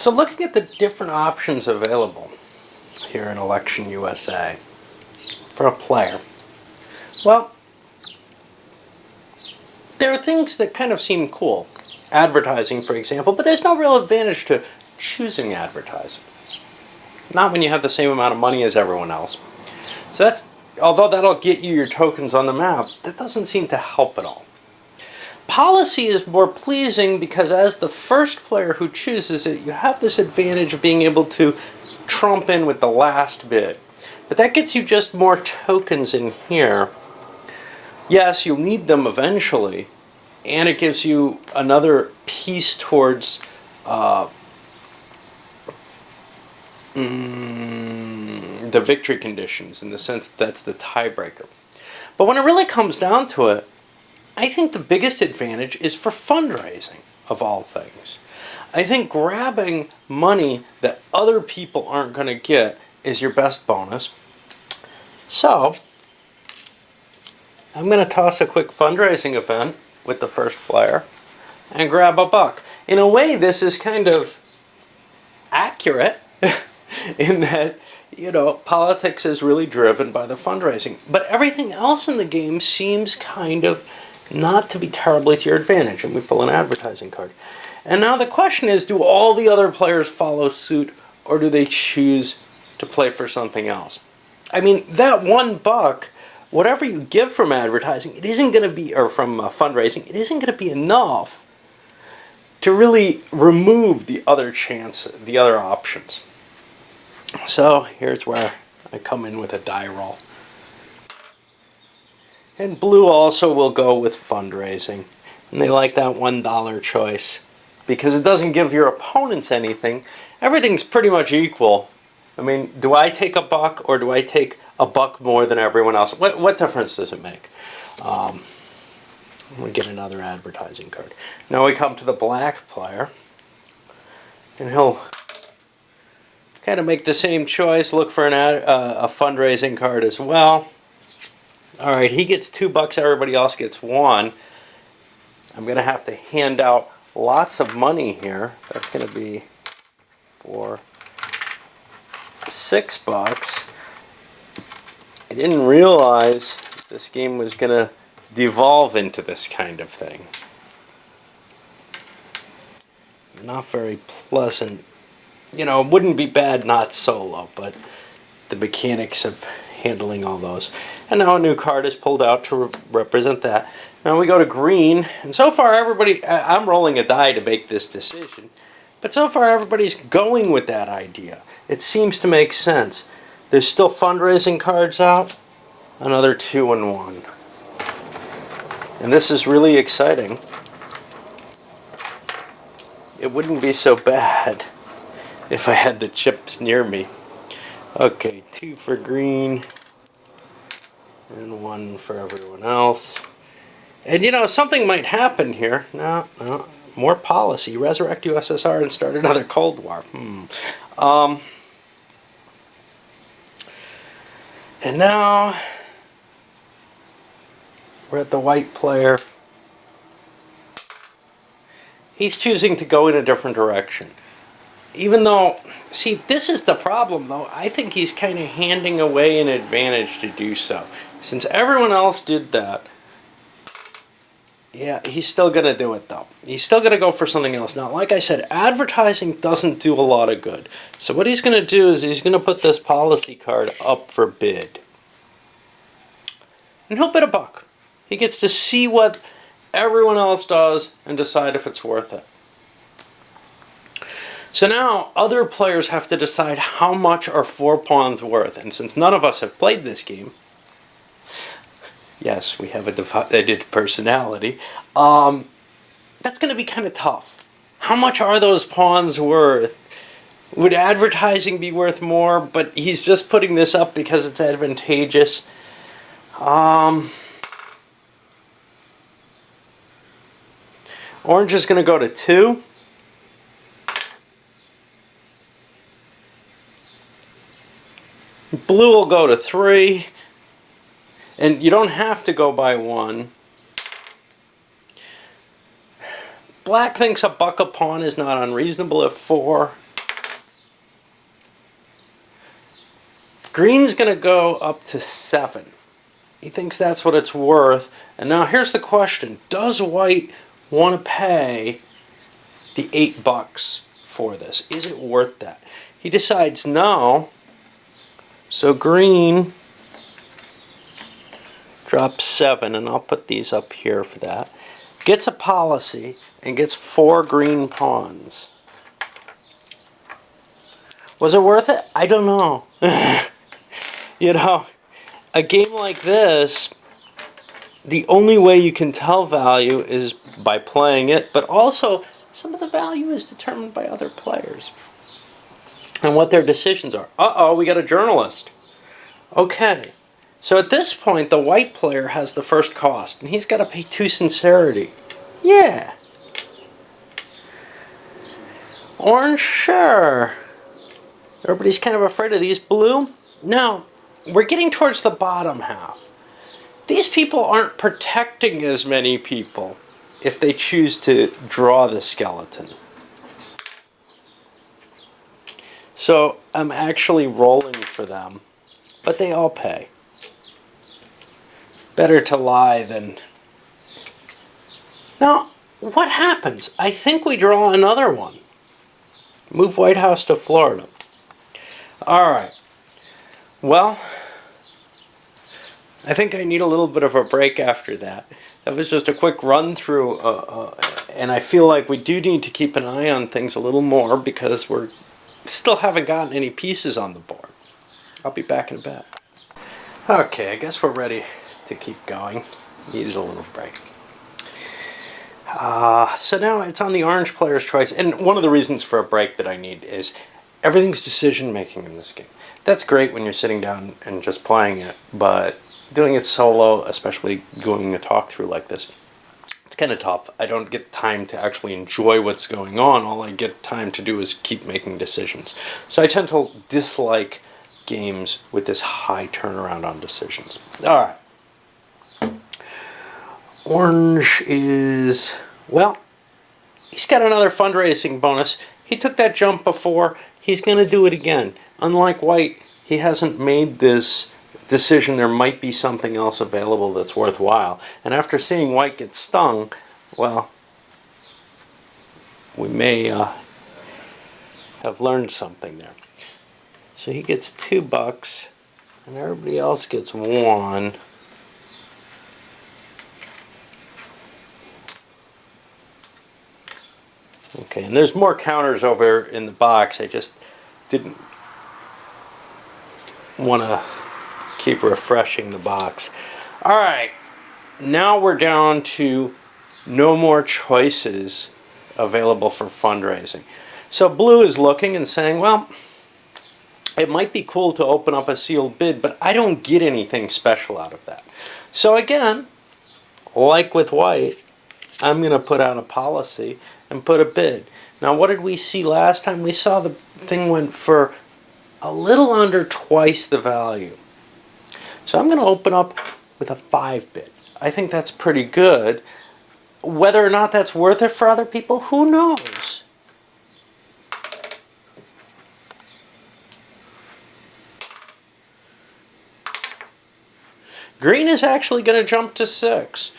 So looking at the different options available here in Election USA for a player, well, there are things that kind of seem cool. Advertising, for example, but there's no real advantage to choosing advertising. Not when you have the same amount of money as everyone else. So although that'll get you your tokens on the map, that doesn't seem to help at all. Policy is more pleasing because as the first player who chooses it, you have this advantage of being able to trump in with the last bid. But that gets you just more tokens in here. Yes, you'll need them eventually, and it gives you another piece towards the victory conditions, in the sense that that's the tiebreaker. But when it really comes down to it, I think the biggest advantage is for fundraising, of all things. I think grabbing money that other people aren't going to get is your best bonus. So, I'm going to toss a quick fundraising event with the first player and grab a buck. In a way, this is kind of accurate in that, politics is really driven by the fundraising. But everything else in the game seems kind of not to be terribly to your advantage. And we pull an advertising card. And now the question is, do all the other players follow suit, or do they choose to play for something else? I mean, that $1, whatever you give from advertising, it isn't going to be, or from fundraising, it isn't going to be enough to really remove the other options. So here's where I come in with a die roll. And blue also will go with fundraising. And they like that $1 choice because it doesn't give your opponents anything. Everything's pretty much equal. I mean, do I take a buck or do I take a buck more than everyone else? What difference does it make? We get another advertising card. Now we come to the black player. And he'll kind of make the same choice, look for a fundraising card as well. Alright, he gets $2, everybody else gets 1. I'm going to have to hand out lots of money here. That's going to be for $6. I didn't realize this game was going to devolve into this kind of thing. Not very pleasant. It wouldn't be bad not solo, but the mechanics of handling all those. And now a new card is pulled out to represent that. Now we go to green, and so far I'm rolling a die to make this decision, but so far everybody's going with that idea. It seems to make sense. There's still fundraising cards out, another 2 and 1. And this is really exciting. It wouldn't be so bad if I had the chips near me. Okay, 2 for green and 1 for everyone else. And something might happen here. No, more policy. Resurrect USSR and start another Cold War. And now we're at the white player. He's choosing to go in a different direction. Even though, see, this is the problem though. I think he's kind of handing away an advantage to do so. Since everyone else did that, yeah, he's still going to do it though. He's still going to go for something else. Now, like I said, advertising doesn't do a lot of good. So what he's going to do is he's going to put this policy card up for bid. And he'll bid a buck. He gets to see what everyone else does and decide if it's worth it. So now other players have to decide how much are 4 pawns worth. And since none of us have played this game, yes, we have a divided personality, that's going to be kind of tough. How much are those pawns worth? Would advertising be worth more, but he's just putting this up because it's advantageous? Orange is going to go to 2. Blue will go to 3. And you don't have to go by 1. Black thinks a buck a pawn is not unreasonable at 4. Green's going to go up to 7. He thinks that's what it's worth. And now here's the question. Does white want to pay the $8 for this? Is it worth that? He decides no. So green drops 7, and I'll put these up here for that. Gets a policy and gets 4 green pawns. Was it worth it? I don't know. You know, a game like this, the only way you can tell value is by playing it, but also some of the value is determined by other players and what their decisions are. Uh-oh, we got a journalist. Okay, so at this point, the white player has the first cost, and he's got to pay 2 sincerity. Yeah. Orange, sure. Everybody's kind of afraid of these. Blue? No. We're getting towards the bottom half. These people aren't protecting as many people if they choose to draw the skeleton. So I'm actually rolling for them, but they all pay. Better to lie than... Now, what happens? I think we draw another one. Move White House to Florida. All right. Well, I think I need a little bit of a break after that. That was just a quick run through, and I feel like we do need to keep an eye on things a little more because we're still haven't gotten any pieces on the board. I'll be back in a bit. Okay, I guess we're ready to keep going. Needed a little break. So now it's on the orange player's choice, and one of the reasons for a break that I need is everything's decision making in this game. That's great when you're sitting down and just playing it, but doing it solo, especially going a talk through like this, it's kind of tough. I don't get time to actually enjoy what's going on. All I get time to do is keep making decisions. So I tend to dislike games with this high turnaround on decisions. All right. Orange is, well, he's got another fundraising bonus. He took that jump before. He's going to do it again. Unlike white, he hasn't made this decision. There might be something else available that's worthwhile. And after seeing white get stung, well, we may have learned something there. So he gets $2, and everybody else gets 1. Okay, and there's more counters over in the box. I just didn't want to keep refreshing the box. All right, now we're down to no more choices available for fundraising. So blue is looking and saying, well, it might be cool to open up a sealed bid, but I don't get anything special out of that. So again, like with white, I'm going to put out a policy and put a bid. Now, what did we see last time? We saw the thing went for a little under twice the value. So I'm going to open up with a 5 bid. I think that's pretty good. Whether or not that's worth it for other people, who knows? Green is actually going to jump to 6.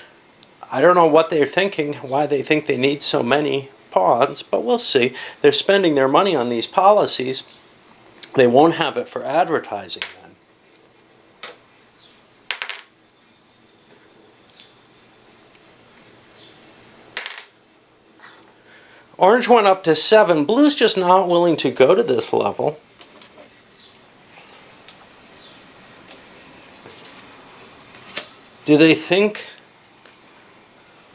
I don't know what they're thinking, why they think they need so many pawns, but we'll see. They're spending their money on these policies. They won't have it for advertising then. Orange went up to 7. Blue's just not willing to go to this level. Do they think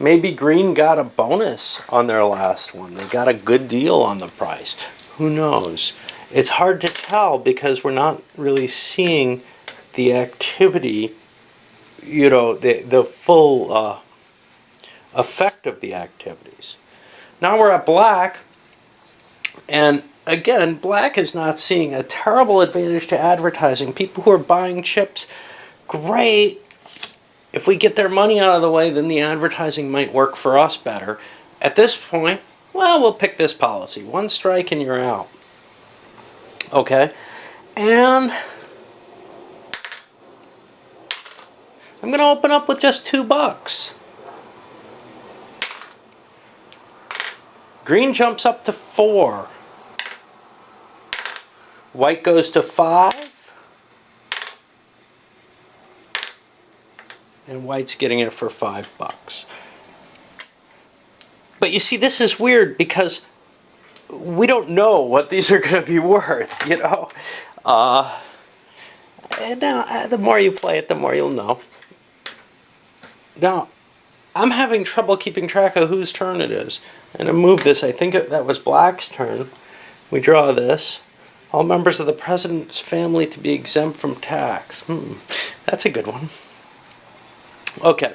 maybe green got a bonus on their last one? They got a good deal on the price. Who knows? It's hard to tell because we're not really seeing the activity, you know, the full effect of the activities. Now we're at black, and again, black is not seeing a terrible advantage to advertising. People who are buying chips, great. If we get their money out of the way, then the advertising might work for us better. At this point, well, we'll pick this policy. 1 strike and you're out. Okay? And I'm going to open up with just $2. Green jumps up to 4. White goes to 5. And white's getting it for $5. But you see, this is weird because we don't know what these are going to be worth, you know. And now, the more you play it, the more you'll know. Now, I'm having trouble keeping track of whose turn it is. And I move this. I think that was black's turn. We draw this. All members of the president's family to be exempt from tax. That's a good one. Okay.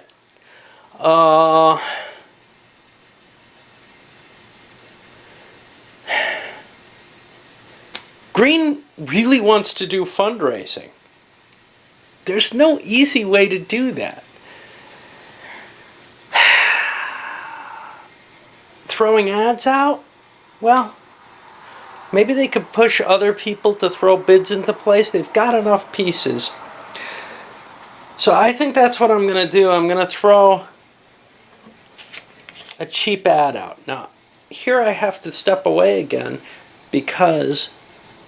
Green really wants to do fundraising. There's no easy way to do that. Throwing ads out? Well, maybe they could push other people to throw bids into place. They've got enough pieces. So I think that's what I'm going to do. I'm going to throw a cheap ad out. Now, here I have to step away again because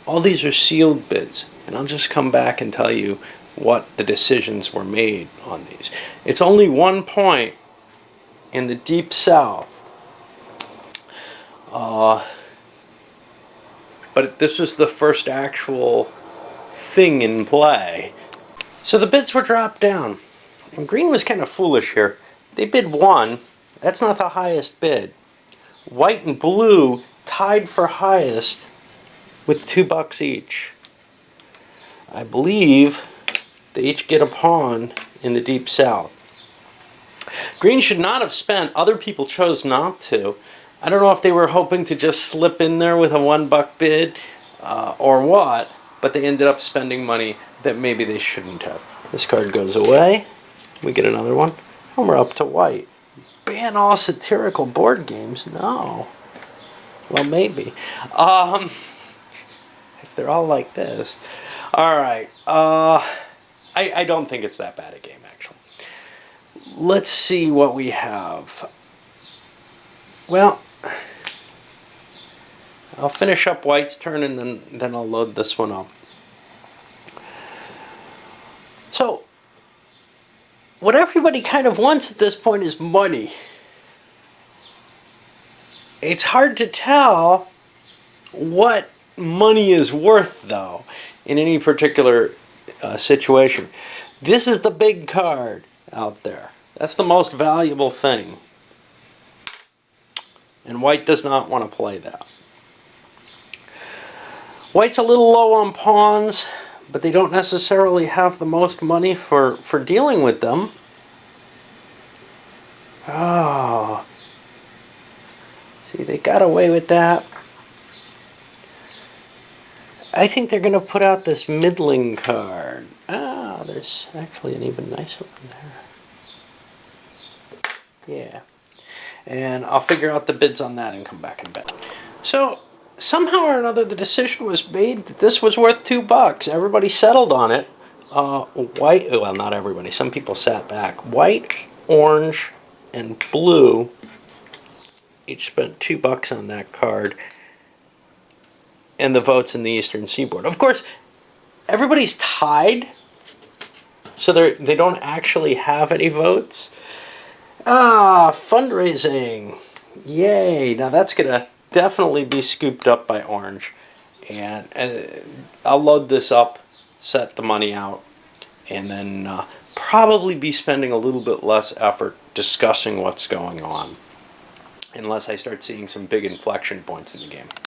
all these are sealed bids. And I'll just come back and tell you what the decisions were made on these. It's only 1 point in the Deep South. But this was the first actual thing in play. So the bids were dropped down. And Green was kind of foolish here. They bid 1. That's not the highest bid. White and blue tied for highest with $2 each. I believe they each get a pawn in the Deep South. Green should not have spent. Other people chose not to. I don't know if they were hoping to just slip in there with a $1 bid or what, but they ended up spending money that maybe they shouldn't have. This card goes away. We get another one. And we're up to white. Ban all satirical board games? No. Well, maybe. If they're all like this. Alright. I don't think it's that bad a game, actually. Let's see what we have. Well, I'll finish up white's turn and then I'll load this one up. So, what everybody kind of wants at this point is money. It's hard to tell what money is worth, though, in any particular situation. This is the big card out there. That's the most valuable thing. And white does not want to play that. White's a little low on pawns, but they don't necessarily have the most money for dealing with them. Oh. See, they got away with that. I think they're going to put out this middling card. Ah, there's actually an even nicer one there. Yeah. And I'll figure out the bids on that and come back and bet. So, somehow or another, the decision was made that this was worth $2. Everybody settled on it. White, well, not everybody. Some people sat back. White, orange, and blue each spent $2 on that card. And the votes in the Eastern Seaboard. Of course, everybody's tied, so they don't actually have any votes. Ah, fundraising. Yay. Now that's going to definitely be scooped up by orange. And I'll load this up, set the money out, and then probably be spending a little bit less effort discussing what's going on. Unless I start seeing some big inflection points in the game.